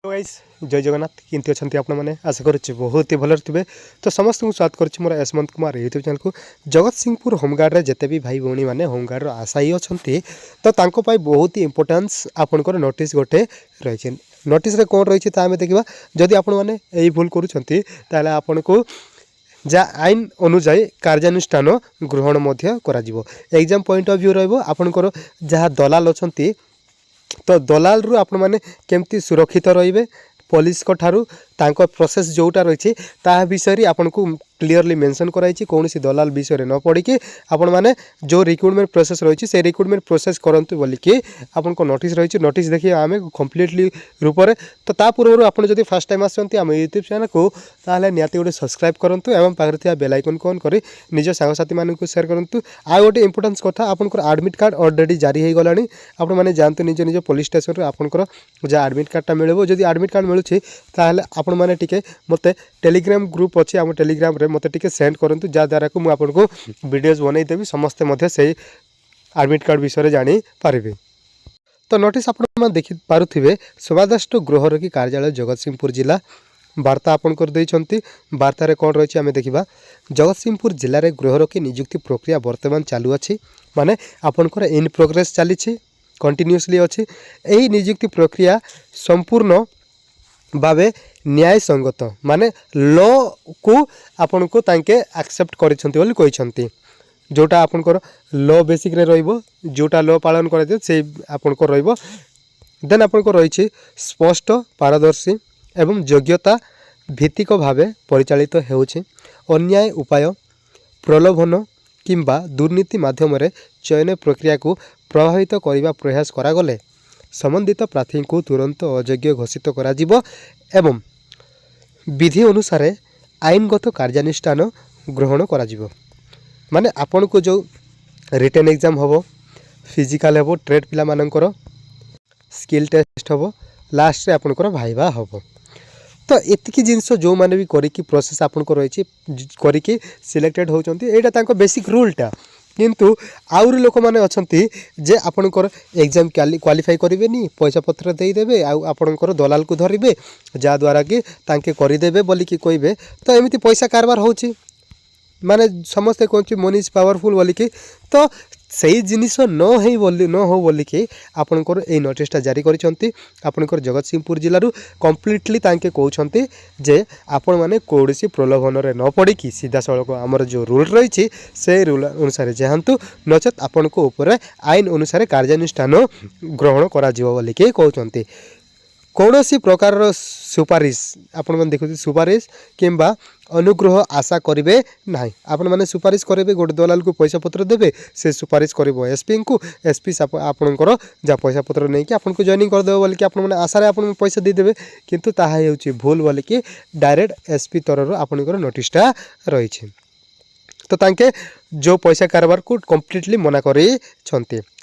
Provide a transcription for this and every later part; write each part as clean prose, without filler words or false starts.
Hello guys जय जगन्नाथ केमती अच्छा आपण मैंने आशा करुच्चे बहुत ही भल थे। तो समस्त को स्वागत करुच्ची मोर यशवंत कुमार यूट्यूब चैनल को। जगत सिंहपुर होमगार्ड रे जिते भी भाई भौणी मैंने होमगार्ड आशायी अच्छा तो तांको पाई बहुत ही इंपोर्टेंस आपंकर नोटिस गोटे रही नोटिस रे कौन रही आम देखा जदि आपण मैंने यही भूल करुँच आपण को जा आईन अनुजाई कार्यानुष्ठान ग्रहण एग्जाम पॉइंट ऑफ व्यू रहा जहाँ दलाल अच्छा तो दलाल रु आपण माने केमती सुरक्षित रहिबे पुलिस को ठारू तांको प्रोसेस जोटा रही ता विषय आपन को क्लीयरली मेंशन कराई कौन सी दलाल विषय न पड़ी कि आपण माने जो रिक्रुटमेंट प्रोसेस रही से रिक्रुटमेंट प्रोसेस करंतु बोली कि आपन को नोटिस रही नोटिस देखिए आम कम्प्लीटली रूप से तो ता पूर्व आपन जदि फर्स्ट टाइम आसछन्ती आम यूट्यूब चैनल को ताहले नियाती गोटे सब्सक्राइब करंतु एवं पाखरे थिया बेल आइकन को ऑन करी निज सांगसाथी मानन को शेयर करंतु। आ गोटे इंपोर्टेंस कथा आपनकर एडमिट कार्ड ऑलरेडी जारी हो गलानी आपण माने जानतु निज निज पुलिस स्टेशन रे आपनकर जे एडमिट कार्डटा मिलबो जदि एडमिट कार्ड मिलुछि ताहले आपण माने टिके मते टेलीग्राम ग्रुप अच्छी आम टेलीग्राम रे मते टिके सेंड करंतु जा द्वारा को मु आपन को वीडियोस बनै देबी समस्त मध्य से एडमिट कार्ड विषय जानी पारिबे। तो नोटिस आपण देखि पारुथिबे शोभादाष्ट गृहरक्षी कार्यालय जगतसिंहपुर जिला वार्ता आपन कर दैछन्ती। वार्तारे कौन रही आम देखा जगतसिंहपुर जिले में गृहरक्षी नियुक्ति प्रक्रिया वर्तमान चालू अच्छी माने आपनकर इन प्रोग्रेस चली कंटिन्यूअसली अच्छी। यही नियुक्ति प्रक्रिया संपूर्ण भावे न्याय संगत माने लॉ को आपन को तांके एक्सेप्ट करिसंती बोली कहिसंती जोटा आपनकर लॉ बेसिक रे रहइबो जोटा लॉ पालन करते से आपनकर रहइबो। देन आपनकर रही स्पष्ट पारदर्शी एवं योग्यता भित्तिक भावे परिचालित हेउछि अन्याय उपाय प्रलोभन किंबा दुर्नीति माध्यम चयन प्रक्रिया को प्रभावित करने प्रयास करागले संबंधित प्रार्थी को तुरंत अयोग्य घोषित करा जिवो एवं विधि अनुसार आईनगत कार्यानुष्ठान ग्रहण करा जिवो। माने आपन को जो रिटन एग्जाम होबो फिजिकल होबो ट्रेड पिला मानकर स्किल टेस्ट होबो लास्ट रे आपनकर भाइबा होबो। तो एतिकी जिनस जो माने भी करिकी प्रोसेस आपन को रही करिकी सिलेक्टेड होचंती एटा तांको बेसिक रूलटा किंतु आउरी लोक माने अछंती जे आपनकर एग्जाम क्वालिफाई करेनि पैसा पत्र दे देबे आपनकर दलाल को धरिबे जा द्वारा कि तांके करिदेबे बोली कि कहबे। तो एमिति पैसा कारबार होची माने समस्ते कहछि मनी इज पावरफुल बोली कि तो सही जिनिस न हो बोली कि आपनकर ए नोटिसटा जारी करिसंती आपनकर जगतसिंहपुर जिल्लारू कम्प्लीटली तांके कहउछंती जे आपण माने कोडसी प्रलोभन रे न पड़ी कि सीधा सड़क हमर जो रूल रही से रूल अनुसार जाहंतु नचेत आपण को ऊपर आईन अनुसार कार्यानुष्ठान ग्रहण करा जिवो बोली कि कहउछंती। कौनसी प्रकार सुपारिश आपण मैंने देखुते सुपारिश किंबा अनुग्रह आशा करेंगे ना आपण मैंने सुपारिश करेंगे गोटे दलाल को पैसा पत्र देवे से सुपारिश कर एसपी को एसपी आपणकर जहाँ पैसा पत्र नहीं कि आपन को जॉइनिंग करदे बोल कि आपण मैंने आशारे आपन पैसा देदेवे किंतु ताहा हेउची भूल बोल कि डायरेक्ट एसपी तरह आपणकर नोटिसटा रही तो तांके जो पैसा कारबार को कम्प्लीटली मना करी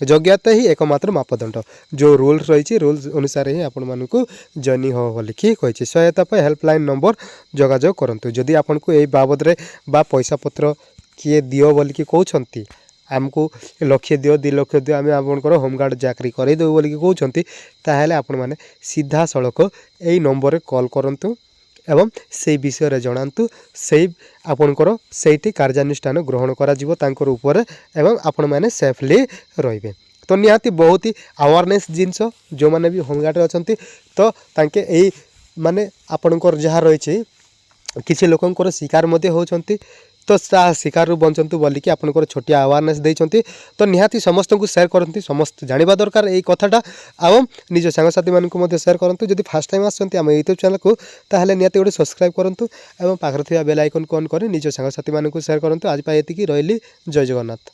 योग्यता ही एकमात्र मापदंड जो रूल रही रूल्स अनुसार ही आपण मानक जॉइनिंग हो बोली कही सहायता पर हेल्पलाइन नंबर जोगाजोग करंतु जदि आपन को यही बाबद रे बा पैसा पत्र किए दियो बोली कहउछंती आमको लक्षे दियो 2 लाख दियो आम आपनकर होमगार्ड चाकरी करदेव बोली कहउछंती ताहेले आपण माने सीधा सड़क यही नंबर रे कॉल करंतु एवं से विषय रे जणांतु से आपनकर सेठी कार्यानुष्ठान ग्रहण करा जिवो तांकर ऊपर एवं आपण माने सेफली रहिबे। तो निहाती बहुत ही अवेयरनेस जिनस जो माने भी होमगार्ड अछंती तो तांके एई माने आपनकर जहाँ रही किसी लोकंकर शिकार मध्य होचंती तो शिकार बंचंतु बोली कि आपनकर छोटिया अवेयरनेस देइछंती। तो निहाती समस्त को शेयर करंती समस्त जानिबा दरकार एई कथाटा एवं निज सांगसाथी मानकु मध्य शेयर करंतु। जदि फर्स्ट टाइम आसछंती हम यूट्यूब चैनल को ताहले निहाती गोटे सब्सक्राइब करंतु एवं पाखरे थिबा बेल आइकन को ऑन करी निज सांगसाथी मानकु शेयर करंतु। आज पाए एतिकी रहिली जय जगन्नाथ।